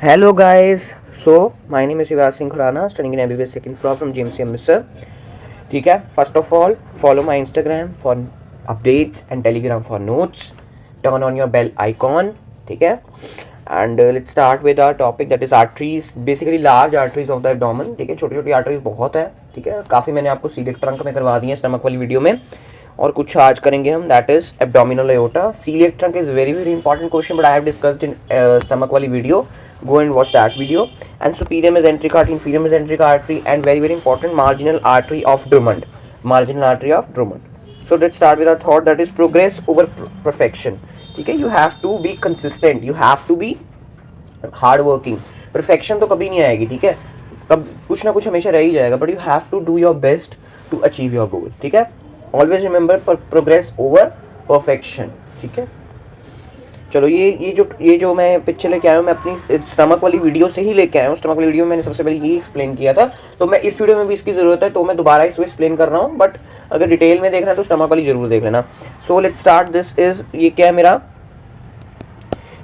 Hello guys, so my name is Shivaj Singh Khurana, studying in MBBS second floor from GMC Amritsar. ठीक है, first of all follow my Instagram for updates and Telegram for notes. Turn on your bell icon. ठीक है, and let's start with our topic that is arteries, basically large arteries of the abdomen. ठीक है, छोटी छोटी arteries बहुत है. ठीक है, काफ़ी मैंने आपको सीलिएक ट्रंक में करवा दी है स्टमक वाली वीडियो में, और कुछ आज करेंगे हम, that is abdominal aorta. Coeliac trunk is very very important question but I have discussed in stomach वाली video. Go and watch that video. And superior mesenteric artery, inferior mesenteric artery, and very very important, marginal artery of Drummond. Marginal artery of Drummond. So let's start with our thought that is progress over perfection. ठीक है, you have to be consistent, you have to be hard working. Perfection तो कभी नहीं आएगी. ठीक है, तब कुछ ना कुछ हमेशा रह ही जाएगा, but you have to do your best to achieve your goal. ठीक है, always remember progress over perfection. ठीक है, चलो ये जो मैं पिक्चर लेके आया हूँ, मैं अपनी स्टमक वाली वीडियो से ही लेके आया हूँ. स्टमक वाली वीडियो में मैंने सबसे पहले ये एक्सप्लेन किया था, तो मैं इस वीडियो में भी इसकी ज़रूरत है, तो मैं दोबारा इसको एक्सप्लेन कर रहा हूँ. बट अगर डिटेल में देखना है तो स्टमक वाली जरूर देख लेना. So let's start. This is, ये क्या है मेरा,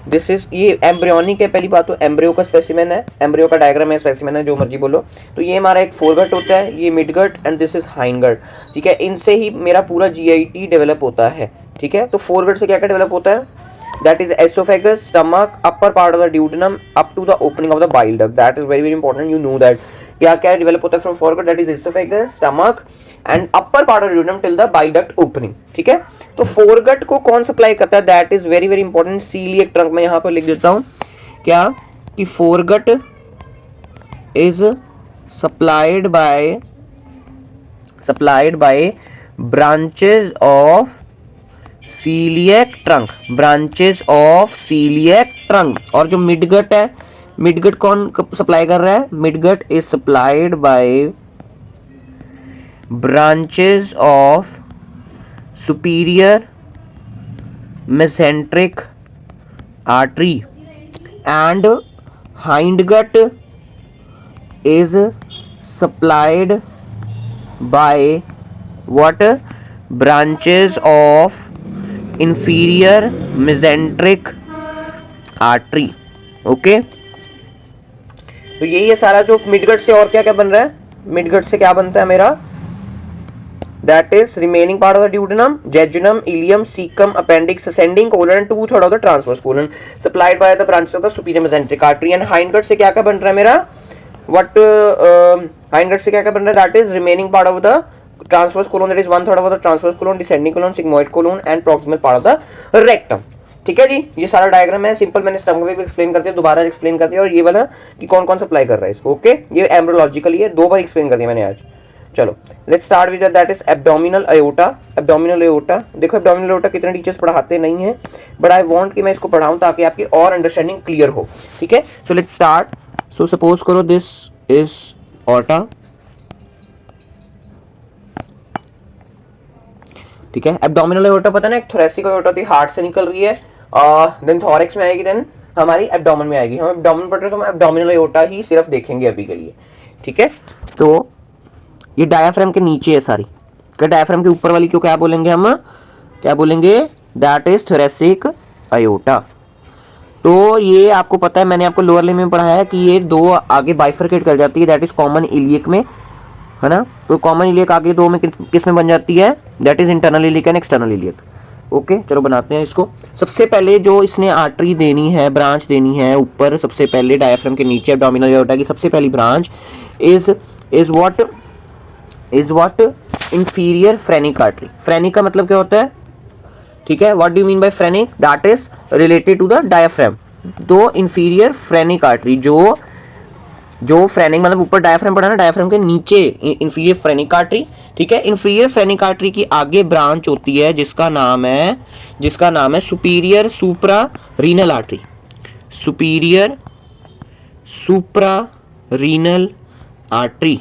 दिस इज, ये एम्ब्रियोनिक है. पहली बात तो एम्ब्रियो का स्पेसिमेन है, एम्ब्रियो का डायग्राम है, स्पेसिमेन है, जो मर्जी बोलो. तो ये हमारा एक फोरगट होता है, ये midgut and this is hindgut. ठीक है, इनसे ही मेरा पूरा GIT डेवलप होता है. ठीक है, तो फोरगट से क्या क्या डेवलप होता है, that is esophagus, stomach, upper part of the duodenum up to the opening of the bile duct. That is very very important, you know that. क्या क्या डेवलप होता है from foregut, that is esophagus, stomach and upper part of the duodenum till the bile duct opening. ठीक है, तो foregut को कौन supply करता है, that is very very important. celiac trunk में यहाँ पर लिख देता हूँ क्या, कि foregut is supplied by branches of coeliac trunk, branches of coeliac trunk. और जो मिडगट है, मिडगट कौन सप्लाई कर रहा है, midgut is supplied by branches of superior mesenteric artery and hindgut is supplied by what, branches of inferior mesenteric artery. Okay, तो यही है सारा. जो मिडगट से और क्या क्या बन रहा है, मिडगट से क्या बनता है मेरा, that is remaining part of the duodenum, jejunum, ileum, caecum, appendix, ascending colon and 2/3 of the transverse colon, supplied by the branches of the superior mesenteric artery. And hindgut से क्या क्या बन रहा है मेरा, व्हाट, हाइंडगट से क्या क्या बन रहा है, that is remaining part of the transverse colon, that is 1/3 of the transverse colon, descending colon, sigmoid colon and proximal part of the rectum. ठीक है जी, ये सारा डायग्राम है. सिंपल मैंने स्टमक में भी एक्सप्लेन कर दिया, दोबारा एक्सप्लेन कर दिया. और ये वाला कि कौन कौन सप्लाई कर रहा है इसको. ओके, ये एम्ब्रियोलॉजिकली है, 2 बार एक्सप्लेन कर दिया मैंने आज. चलो let's start with that is abdominal aorta. Abdominal aorta, देखो एब्डोमिनल एओर्टा कितने टीचर्स पढ़ाते नहीं है, बट आई वांट कि मैं इसको पढ़ाऊं ताकि आपकी और अंडरस्टैंडिंग क्लियर हो. ठीक है, so let's start. So suppose करो दिस इज ऑर्टा. ठीक है, एब्डोमिनल एओर्टा पता ना, एक थोरेसिक एओर्टा थी, हार्ट से निकल रही है, देन थोरेक्स में आएगी, देन हमारी एब्डोमेन में आएगी. हम एब्डोमेन पढ़ रहे तो हम एब्डोमिनल एओर्टा ही सिर्फ देखेंगे अभी के लिए. ठीक है, तो ये डायाफ्राम के नीचे है सारी, क्या डायाफ्राम के ऊपर वाली क्यों क्या बोलेंगे हम, क्या बोलेंगे, दैट इज थोरेसिक एओर्टा. तो ये आपको पता है, मैंने आपको लोअर लिम्ब में पढ़ाया है कि ये 2 आगे बाइफरकेट कर जाती है, दैट इज कॉमन इलियक में, है ना. तो कॉमन इलियक आगे 2 में किस में बन जाती है, that is internal iliac and external iliac. Okay, चलो बनाते हैं इसको. सबसे पहले जो इसने आर्टरी देनी है, ब्रांच देनी है ऊपर, सबसे पहले डायफ्राम के नीचे एब्डोमिनल एओर्टा की सबसे पहली branch is what, inferior phrenic artery. Phrenic का मतलब क्या होता है, ठीक है, what do you mean by phrenic, that is related to the diaphragm. तो इंफीरियर फ्रेनिक आर्टरी, जो फ्रेनिक मतलब ऊपर डायफ्राम पड़ा ना, डायफ्राम के नीचे इंफीरियर फ्रेनिक आर्टरी. ठीक है, इंफीरियर फ्रेनिक आर्टरी की आगे ब्रांच होती है जिसका नाम है superior supra renal artery. Superior supra renal artery.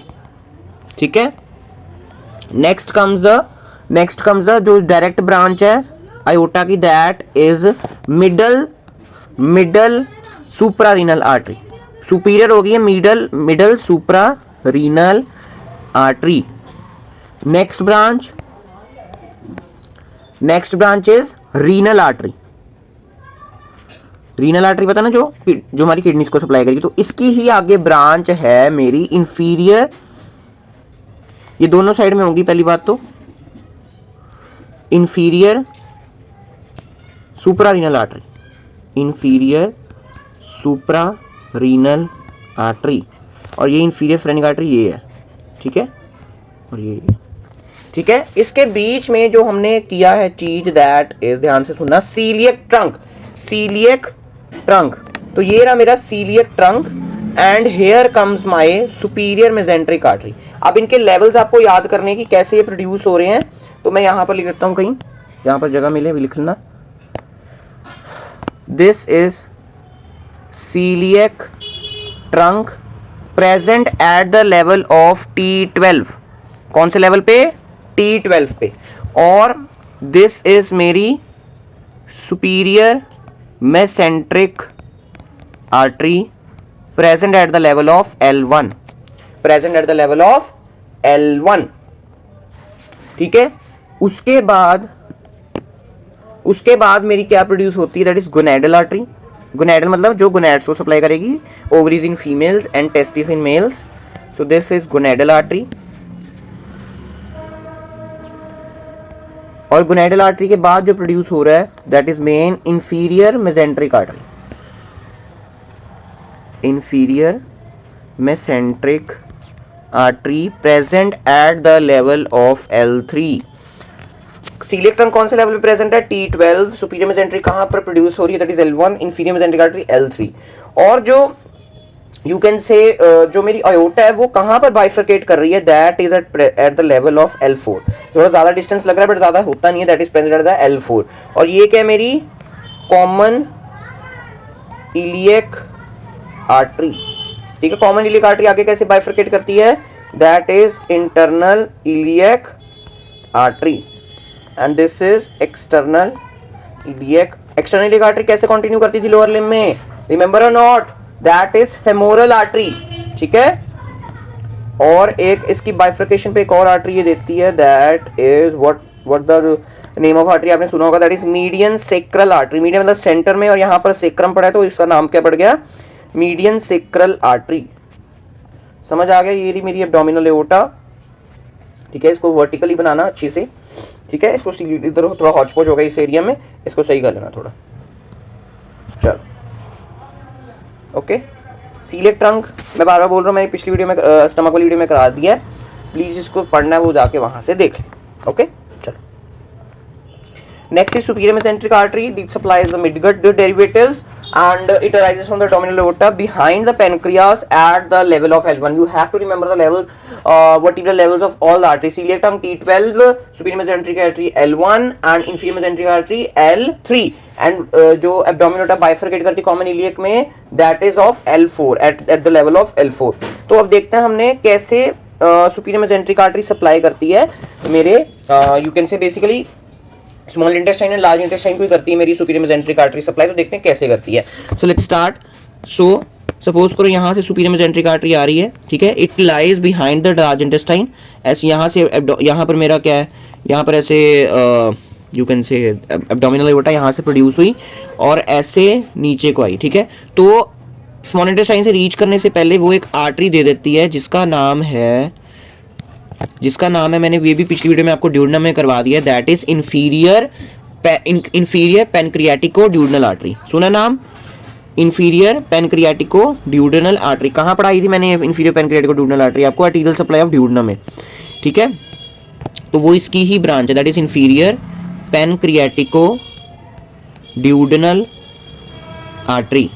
ठीक है, नेक्स्ट कम्स द जो डायरेक्ट ब्रांच है आयोटा की, that is middle supra renal artery. Superior हो गई है middle supra renal artery. Next branch is renal artery. Renal artery पता ना, जो हमारी किडनीज को सप्लाई करेगी। तो इसकी ही आगे ब्रांच है मेरी इंफीरियर, ये दोनों साइड में होंगी। पहली बात तो inferior supra renal artery, inferior supra renal artery, और ये इंफीरियर फ्रेनिक आर्टरी ये है, ठीक है, और ये ठीक है। इसके बीच में जो हमने किया है चीज, दैट इज, ध्यान से सुनना, सीलियक ट्रंक, सीलियक ट्रंक। तो ये रहा मेरा celiac trunk, and here comes my superior mesenteric artery. अब इनके लेवल्स आपको याद करने की, कैसे ये प्रोड्यूस हो रहे हैं, तो मैं यहां पर लिख देता हूं, कहीं यहां पर जगह मिले भी लिख लेना। This is celiac trunk present at the level of T12। कौन से लेवल पे? T12 पे। और दिस इज मेरी superior mesenteric artery present at the level of L1, present at the level of L1, ठीक है। उसके बाद मेरी क्या प्रोड्यूस होती है, that is gonadal artery. Gonadal मतलब जो गोनेड्स को सप्लाई करेगी, ovaries in females and testis in males. So this is gonadal artery. और गोनेडल आर्टरी के बाद जो प्रोड्यूस हो रहा है, that is main inferior mesenteric artery, inferior mesenteric artery present at the level of L3। Celiac trunk कौन से level पे प्रेजेंट है? T12। सुपीरियर मेसेंट्रिक कहां पर प्रोड्यूस हो रही है? That is L1। Inferior mesenteric artery L3। और जो यू कैन से जो मेरी अयोटा है वो कहां पर बाइफरकेट कर रही है? That is eight the level of L4। थोड़ा ज्यादा डिस्टेंस लग रहा है बट ज्यादा होता नहीं है, that is present at the L4। और ये क्या है मेरी? कॉमन इलियक आर्टरी, ठीक है। कॉमन इलियक आर्टरी आगे कैसे बाइफरकेट करती है? That is internal iliac artery, and this is external iliac. External iliac artery कैसे कंटिन्यू करती थी लोअर लिम्ब में? रिमेंबर और not? That is femoral artery, ठीक है। और एक इसकी बाइफरकेशन पे एक और आर्टरी ये देती है, that is what the name of artery आपने सुना होगा, that is median sacral artery. Median मतलब सेंटर में, और यहाँ पर सेक्रम पड़ा है तो इसका नाम क्या पड़ गया? Median sacral artery. समझ आ गया? ये रही मेरी एब्डोमिनल एओर्टा, ठीक है। इसको वर्टिकली बनाना अच्छे से, ठीक है। इसको इधर थोड़ा हॉचपॉच होगा इस एरिया में, इसको सही कर लेना थोड़ा। चलो, ओके। सीलियक ट्रंक मैं बार बार बोल रहा हूँ, मैंने पिछली वीडियो में स्टमक वाली वीडियो में करा दिया है, प्लीज इसको पढ़ना है वो जाके वहां से देख लें, ओके। चलो, next is superior mesenteric artery, this supplies the midgut derivatives and it arises from the abdominal aorta behind the pancreas at the level of L1. You have to remember the level, vertebral levels of all the arteries. Celiac tongue T12, superior mesenteric artery L1 and inferior mesenteric artery L3. And जो abdominal aorta bifurcate करती common iliac में, that is of L4, at the level of L4. तो अब देखते हैं हमने कैसे superior mesenteric artery supply करती है मेरे, you can say basically small intestine and large intestine को ही करती है मेरी सुपीरियर मेसेंट्रिक आर्टरी सप्लाई। तो देखते हैं कैसे करती है। So let's start. So suppose करो यहाँ से सुपीरियर मेसेंट्रिक आर्टरी आ रही है, ठीक है। It lies behind the large intestine. ऐसे यहाँ से यहाँ पर मेरा क्या है, यहाँ पर ऐसे यू कैन से एब्डोमिनल एओर्टा यहाँ से प्रोड्यूस हुई और ऐसे नीचे को आई, ठीक है। तो स्मॉल इंटेस्टाइन से रीच करने से पहले वो एक आर्टरी दे देती है जिसका नाम है, मैंने ये भी पिछली वीडियो में आपको ड्यूडनम में करवा दिया, that is inferior pancreaticoduodenal artery. सुना नाम? Inferior pancreaticoduodenal artery. कहाँ पढ़ाई थी मैंने इंफीरियर पैनक्रियाटिको ड्यूडनल आर्टरी? आपको आर्टीरियल सप्लाई ऑफ ड्यूडनम में, ठीक है। तो वो इसकी ही ब्रांच है, that is inferior pancreaticoduodenal artery,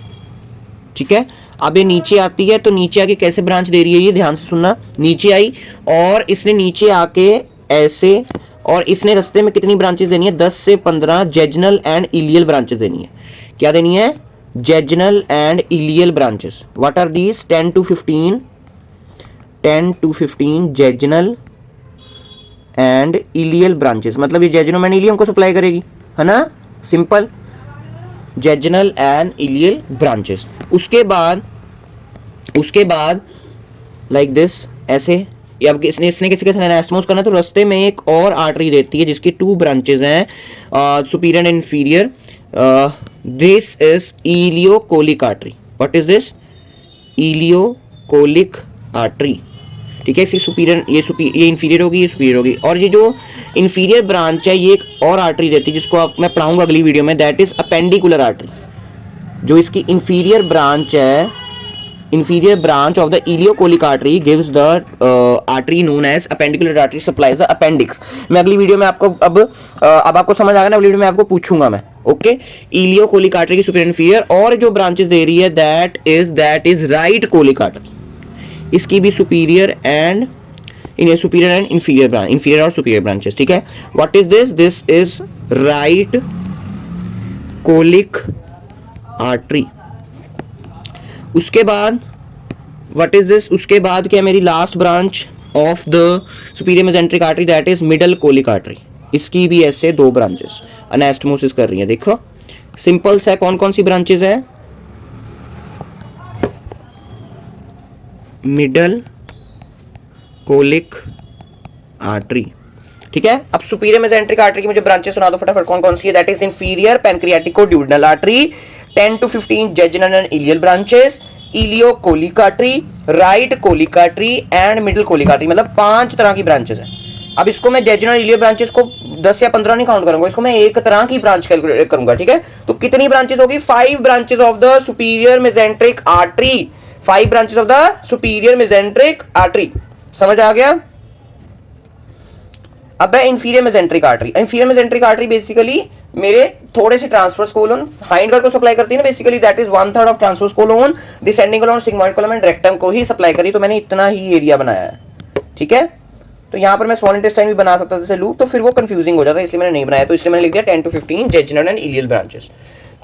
ठीक है। अब ये नीचे आती है, तो नीचे आके कैसे ब्रांच दे रही है, ये ध्यान से सुनना। नीचे आई और इसने नीचे आके ऐसे, और इसने रास्ते में कितनी ब्रांचेस देनी है? 10 से 15 जेजनल एंड इलियल ब्रांचेस देनी है। क्या देनी है? Jejunal and ileal branches. What are these? 10 to 15 jejunal and ileal branches. मतलब ये जेजनम एंड इलियम को सप्लाई करेगी, है ना, simple. Jejunal and ileal branches. उसके बाद लाइक दिस, ऐसे। अब इसने किसी के एनास्टोमोस करना, तो रास्ते में एक और आर्टरी देती है जिसकी 2 ब्रांचेस हैं, superior and inferior, this is ileocolic artery. What is this? Ileocolic artery. ठीक है, इसकी सुपीरियर, ये इंफीरियर होगी, ये सुपीरियर होगी. और ये जो इंफीरियर ब्रांच है ये एक और आर्टरी देती है जिसको आप मैं पढ़ाऊंगा अगली वीडियो में, दैट इज अपेंडिकुलर आर्टरी. जो इसकी इंफीरियर ब्रांच है, inferior branch of the ileocholic artery gives the artery known as appendicular artery supplies the appendix. मैं अगली वीडियो में आपको अब आपको समझ आ गया ना, अगली वीडियो में आपको पूछूंगा मैं. ओके, इलियोकोलिक आर्टरी की सुपीरियर इंफीरियर, और जो ब्रांचेस दे रही है that is right colic artery. इसकी भी superior and superior and inferior branch, inferior और सुपीरियर ब्रांचेस. ठीक है, what is this? This is right colic artery. उसके बाद व्हाट इज दिस? उसके बाद क्या मेरी last branch of the superior mesenteric artery, that is middle colic artery. इसकी भी ऐसे दो ब्रांचेस अनास्टमोसिस कर रही है. देखो सिंपल सा, कौन कौन सी ब्रांचेस है? Middle colic artery. ठीक है, अब सुपीरियर मेसेंट्रिक आर्टरी की मुझे ब्रांचेस सुना दो फटाफट, कौन कौन सी है? That is inferior pancreaticoduodenal artery, 10 to 15 jejunal and ileal branches, ileocolic artery, right colic artery and middle colic artery. मतलब 5 तरह की ब्रांचेस हैं. अब इसको मैं जेजुनल इलियल ब्रांचेस को 10 या 15 नहीं काउंट करूंगा, इसको मैं एक तरह की ब्रांच कैलकुलेट करूंगा. ठीक है, तो कितनी ब्रांचेस होगी? 5 branches of the superior mesenteric artery. 5 branches of the superior mesenteric artery. समझ आ गया? अब है inferior mesenteric artery. Inferior mesenteric artery basically मेरे थोड़े से ट्रांसवर्स कोलन हाइंड गार्ड को सप्लाई करती है ना, basically that is 1/3 of transverse colon, descending colon, sigmoid colon and rectum को ही सप्लाई करी. तो मैंने इतना ही एरिया बनाया है. ठीक है, तो यहाँ पर मैं स्मॉल इंटेस्टाइन भी बना सकता था जैसे लूप, तो फिर वो कंफ्यूजिंग हो जाता है, इसलिए मैंने नहीं बनाया. तो इसलिए मैंने लिख दिया 10 to 15 jejunal and ileal branches.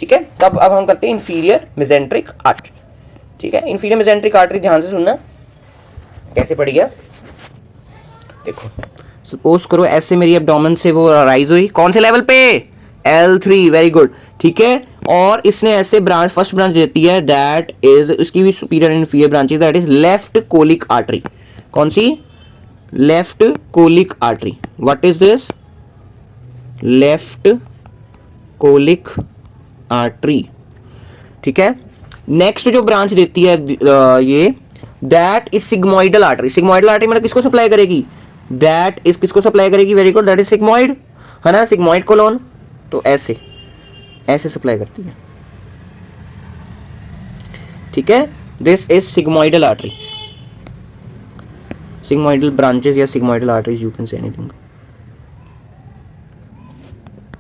ठीक है, तब अब हम करते हैं इंफीरियर मेसेंट्रिक आर्टरी. ठीक है, इंफीरियर मेसेंट्रिक आर्टरी ध्यान से सुनना कैसे पड़ी है. देखो सपोज करो ऐसे मेरी एब्डोमेन से वो राइज हुई, कौन से लेवल पे? L3. Very good. ठीक है, और इसने ऐसे ब्रांच, फर्स्ट ब्रांच देती है दैट इज, इसकी भी superior and inferior branches, that is left colic artery. कौन सी? Left colic artery. What is this? Left colic artery. ठीक है, नेक्स्ट जो ब्रांच देती है ये, that is sigmoidal artery. Sigmoidal artery मतलब किसको सप्लाई करेगी? दैट इज किसको सप्लाई करेगी? Very good, that is sigmoid, है ना, सिग्मोइड कोलोन. तो ऐसे ऐसे सप्लाई करती है. ठीक है, this is sigmoidal artery. Sigmoidal branches या sigmoidal arteries, you can say anything.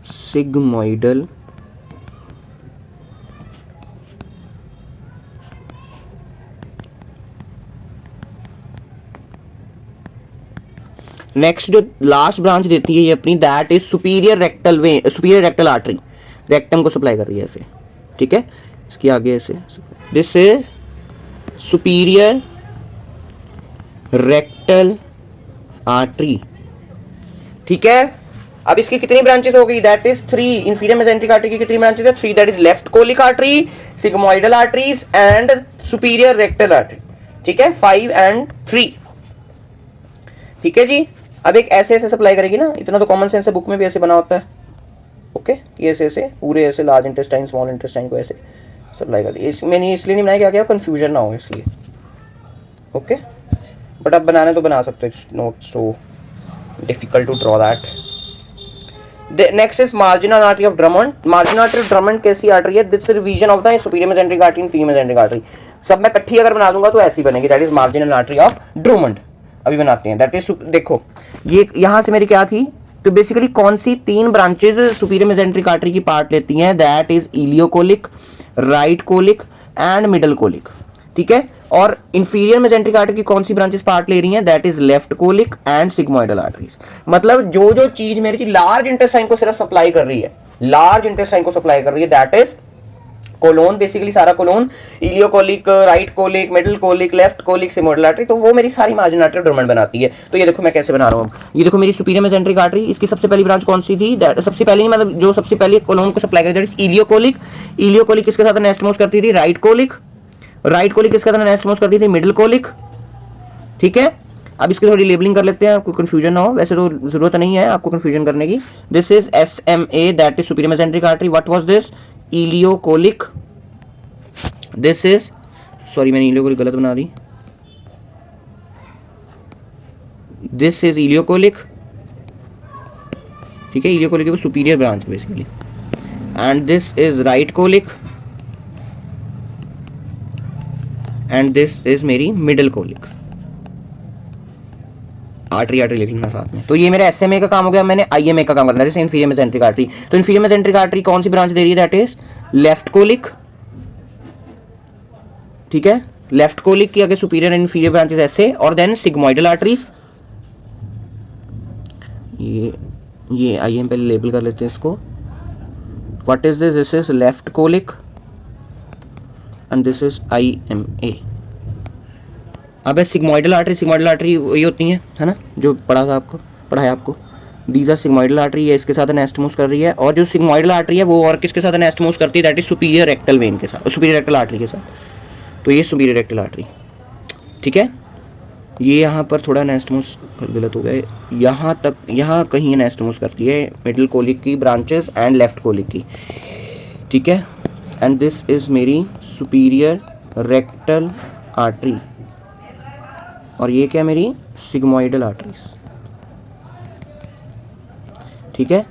Sigmoidal next जो लास्ट ब्रांच देती है ये अपनी, that is superior rectal way, superior rectal artery. Rectum को सप्लाई कर रही है ऐसे. ठीक है, इसके आगे ऐसे. This is superior rectal artery. ठीक है, अब इसकी कितनी ब्रांचेस हो गई? That is 3. Inferior mesenteric artery की कितनी ब्रांचेस है? 3. That is left colic artery, sigmoidal arteries and superior rectal artery. ठीक है, 5 and 3. ठीक है जी, अब एक ऐसे ऐसे सप्लाई करेगी ना, इतना तो कॉमन सेंस है, बुक में भी ऐसे बना होता है. ओके, ये ऐसे ऐसे पूरे ऐसे लार्ज इंटेस्टाइन स्मॉल इंटेस्टाइन को ऐसे सप्लाई कर दी. मैंने इसलिए नहीं बनाया क्या कंफ्यूजन ना हो इसलिए. ओके, बट अब बनाने तो बना सकते हो, it's not so difficult to draw that. Next is marginal artery of Drummond. Marginal artery of Drummond कैसी आर्टरी है? This revision of the superior mesenteric artery, inferior mesenteric artery. सब मैं इकट्ठी अगर बना दूंगा तो ऐसी बनेगी. That is marginal artery of Drummond. अभी बनाते हैं. दैट इज, देखो ये यहां से मेरी क्या थी, तो बेसिकली कौन सी 3 ब्रांचेस सुपीरियर मेसेंट्रिक आर्टरी की पार्ट लेती हैं? That is ileocolic, right colic and middle colic. ठीक है, और इंफीरियर मेसेंट्रिक आर्टरी की कौन सी ब्रांचेस पार्ट ले रही हैं? That is left colic and sigmoidal arteries. मतलब जो जो चीज मेरी लार्ज इंटेस्टाइन को सिर्फ सप्लाई कर रही है, लार्ज इंटेस्टाइन को सप्लाई कर रही है, दैट इज कोलोन, बेसिकली सारा colon, ileocolic, right colic, middle colic, left colic, sigmoidal artery. तो वो मेरी सारी मार्जिनल आर्टरी ड्रमंड बनाती है. तो ये देखो मैं कैसे बना रहा हूँ. ये देखो मेरी सुपीरियर मेसेंट्रिक आर्टरी, इसकी सबसे पहली ब्रांच कौन सी थी? सबसे पहली मतलब जो सबसे पहले कोलोन को सप्लाई करती है इलियोकोलिक. इलियोकोलिक किसके साथ एनास्टमोस करती थी? Right colic. राइट कोलिक किसके साथ एनास्टमोस करती थी? Middle colic. ठीक है, अब इसकी थोड़ी लेबलिंग कर लेते हैं, आपको कन्फ्यूजन ना हो, वैसे तो जरूरत नहीं है आपको कन्फ्यूजन करने की। This is SMA, that is superior mesenteric artery. What was this? Ileocolic. This is, sorry मैंने इलियोकोलिक गलत बना दी, दिस इज इलियोकोलिक, ठीक है, इलियोकोलिक की superior branch basically. And this is right colic, and this is मेरी middle colic. Artery artery लिख लेना साथ में। तो ये मेरा SMA का काम हो गया, मैंने IMA का काम करना है, इंफीरियर मेसेंट्रिक आर्टरी। तो इंफीरियर मेसेंट्रिक आर्टरी कौन सी ब्रांच दे रही है? दैट इज लेफ्ट कोलिक, ठीक है। लेफ्ट कोलिक की आगे सुपीरियर एंड इंफीरियर ब्रांचेस ऐसे, और देन सिग्मोइडल आर्टरीज। ये IM पहले लेबल कर लेते हैं इसको। What is this? This is left colic and this is IMA। अब सिग्मोइडल आर्टरी वही होती है ना, जो पढ़ा था आपको, पढ़ाया आपको। दीज आर सिग्मोइडल आर्टरी, है इसके साथ एनास्टमोस कर रही है, और जो सिग्मोइडल आर्टरी है वो और किसके साथ एनास्टमोस करती है? That is superior rectal when के साथ, सुपीरियर रेक्टल आर्टरी के साथ। तो ये सुपीरियर रेक्टल आर्टरी, ठीक है। ये यहाँ पर थोड़ा एनास्टमोस गलत हो गया, यहाँ तक, यहाँ कहीं एनास्टमोस करती है मिडिल कोलिक की ब्रांचेस एंड लेफ्ट कोलिक की, ठीक है। एंड दिस इज मेरी सुपीरियर रेक्टल आर्टरी, और ये क्या मेरी सिग्मोइडल आर्टरीज, ठीक है।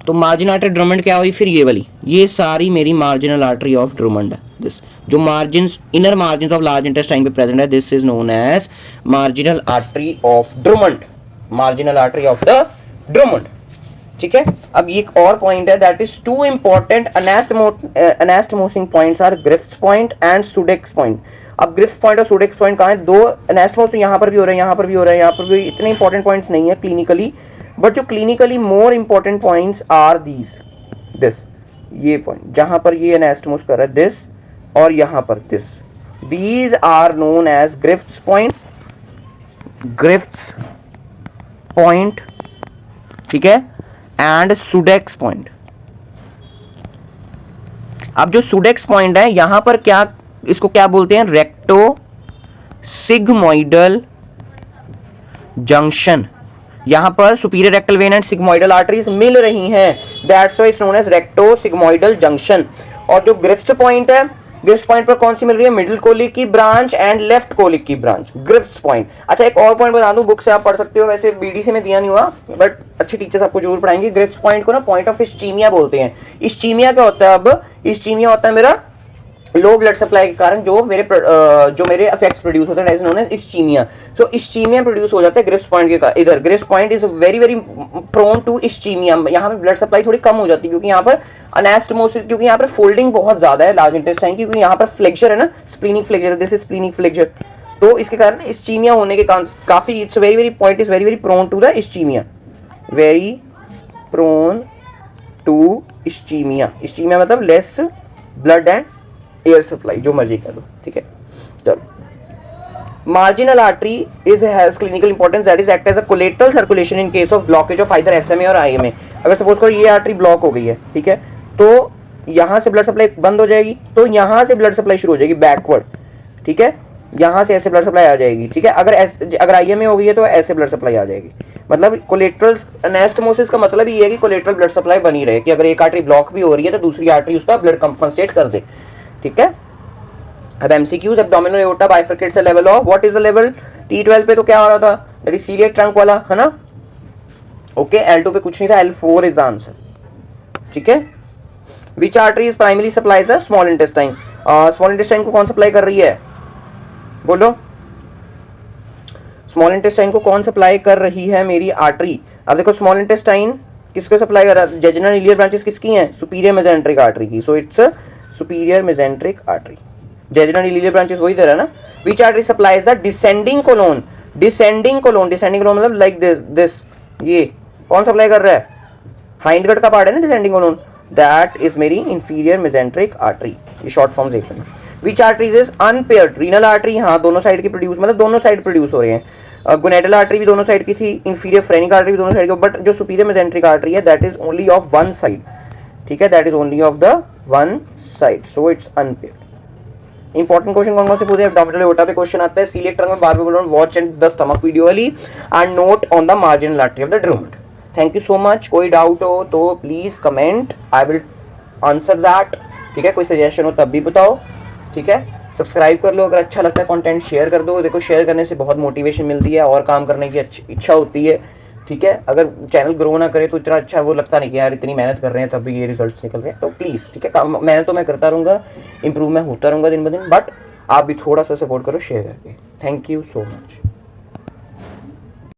तो मार्जिनल आर्टरी ड्रमंड क्या हुई फिर? ये वाली, ये सारी मेरी मार्जिनल आर्टरी ऑफ ड्रमंड है। दिस जो margins, inner margins of large intestine पे प्रेजेंट है, this is known as marginal artery of Drummond, marginal artery of the Drummond, ठीक है। अब ये एक और पॉइंट है, that is two important anastomosing points are Griffith point and Sudeck's point. अब ग्रिफ्थ पॉइंट और सुडेक्स पॉइंट कहाँ है? दो अनास्टमोस यहाँ पर भी हो रहे हैं, यहाँ पर भी हो रहे हैं, यहाँ पर भी। इतने इंपॉर्टेंट पॉइंट्स नहीं है क्लिनिकली, बट जो clinically more important points are these, this, ये पॉइंट जहां पर ये अनास्टमोस कर रहा है, दिस, और यहां पर this, these are known as Griffith's point, Griffith's point, ठीक है, एंड सुडेक्स पॉइंट। अब जो सुडेक्स पॉइंट है यहां पर क्या, इसको क्या बोलते हैं? Recto sigmoidal junction. यहां पर superior rectal vein and sigmoidal arteries मिल रही हैं, that's why it's known as recto sigmoidal junction. और जो ग्रिफ्ट्स पॉइंट है, ग्रिफ्ट्स पॉइंट पर कौन सी मिल रही है? मिडिल कोलिक की ब्रांच एंड लेफ्ट कोलिक की ब्रांच, ग्रिफ्ट्स पॉइंट। अच्छा, एक और पॉइंट बता दूं, बुक से आप पढ़ सकते हो, वैसे BDC में दिया नहीं हुआ, बट अच्छे टीचर्स आपको जरूर पढ़ाएंगे। ग्रिफ्ट्स पॉइंट को ना पॉइंट ऑफ इस्चीमिया बोलते हैं। इस्चीमिया क्या होता है? अब इस्चीमिया होता है मेरा लो ब्लड सप्लाई के कारण जो मेरे इफेक्ट्स प्रोड्यूस होते हैं, known as ischemia. So ischemia produce हो जाता है ग्रिफ्ट पॉइंट के इधर। Griffith point is very very prone to ischemia. यहाँ पे ब्लड सप्लाई थोड़ी कम हो जाती है, क्योंकि यहाँ पर अनास्टमोसिस, क्योंकि यहाँ पर फोल्डिंग बहुत ज्यादा है लार्ज इंटेस्टाइन की, क्योंकि यहाँ पर फ्लेक्चर है ना, splenic flexure, this is splenic flexure. तो इसके कारण इस्चीमिया होने के कारण काफी, it's very very point is very very prone to the ischaemia, very prone to ischaemia. Ischaemia मतलब less blood and air supply, जो मर्जी कर दो, ठीक है। चलो, marginal artery is has clinical importance, that is act as a collateral circulation in case of blockage of either SMA और IMA। अगर सपोज करो ये आर्टरी ब्लॉक हो गई है, ठीक है, तो यहां से ब्लड सप्लाई बंद हो जाएगी, तो यहां से ब्लड सप्लाई शुरू हो जाएगी बैकवर्ड, ठीक है, यहां से ऐसे ब्लड सप्लाई आ जाएगी, ठीक है। अगर IMA हो गई है तो ऐसे ब्लड सप्लाई आ जाएगी। मतलब कोलेटरल अनास्टमोसिस का मतलब ये है कि कोलेटरल ब्लड सप्लाई बनी रहे, कि अगर एक आर्टरी ब्लॉक भी हो रही है तो दूसरी आर्टरी उसका ब्लड कंपनसेट कर दे, ठीक है। अब MCQs, abdominal aorta bifurcates the level of, what is the level? T12 पे तो क्या हो रहा था? दैट इज सीलिएक ट्रंक वाला, है ना, ओके। L2 पे कुछ नहीं था, L4 इज द आंसर, ठीक है। Which artery is primary supplies the small intestine? Small intestine को कौन सप्लाई कर रही है? बोलो, स्मॉल इंटेस्टाइन को कौन सप्लाई कर रही है मेरी आर्टरी? अब देखो, स्मॉल इंटेस्टाइन किसको सप्लाई कर रहा है? जेजुनल इलियर ब्रांचेस किसकी हैं? सुपीरियर मेसेंट्रिक आर्टरी की। So it's superior mesenteric artery, jejunal ileal branches वही दे रहा है ना। Which artery supplies the descending colon? Descending colon, descending colon मतलब लाइक दिस, ये कौन सप्लाई कर रहा है? हाइंडगट का पार्ट है ना डिसेंडिंग कोलोन, दैट इज मेरी इंफीरियर मेसेंट्रिक आर्टरी। ये शॉर्ट फॉर्म देख लेना। Which arteries is unpaired? Renal artery, हाँ, दोनों साइड की प्रोड्यूस, मतलब दोनों साइड प्रोड्यूस हो रहे हैं। गोनेडल आर्टरी भी दोनों साइड की थी, इंफीरियर फ्रेनिक आर्टरी भी दोनों साइड की, बट जो सुपीरियर मेसेंट्रिक आर्टरी है that is only of one side, ठीक है, that is only of the one side, so it's unpaired, important question कौन कौन से पूछे? एब्डोमिनल एओर्टा पे क्वेश्चन आता है, सीलिएक ट्रंक में barbell balloon, watch and the stomach video वाली, and note on the marginal artery of the Drummond. Thank you so much. कोई डाउट हो तो please comment, I will answer that. ठीक है, कोई सजेशन हो तब भी बताओ। ठीक है, सब्सक्राइब कर लो, अगर अच्छा लगता है कंटेंट शेयर कर दो। देखो शेयर करने से बहुत मोटिवेशन मिलती है और काम करने की इच्छा होती है। ठीक है, अगर चैनल ग्रो ना करे तो इतना अच्छा वो लगता नहीं कि यार इतनी मेहनत कर रहे हैं तब भी ये रिजल्ट्स निकल रहे हैं। तो प्लीज़ ठीक है, मेहनत तो मैं करता रहूँगा, इंप्रूव मैं होता रहूँगा दिन ब दिन, बट आप भी थोड़ा सा सपोर्ट करो शेयर करके। Thank you so much.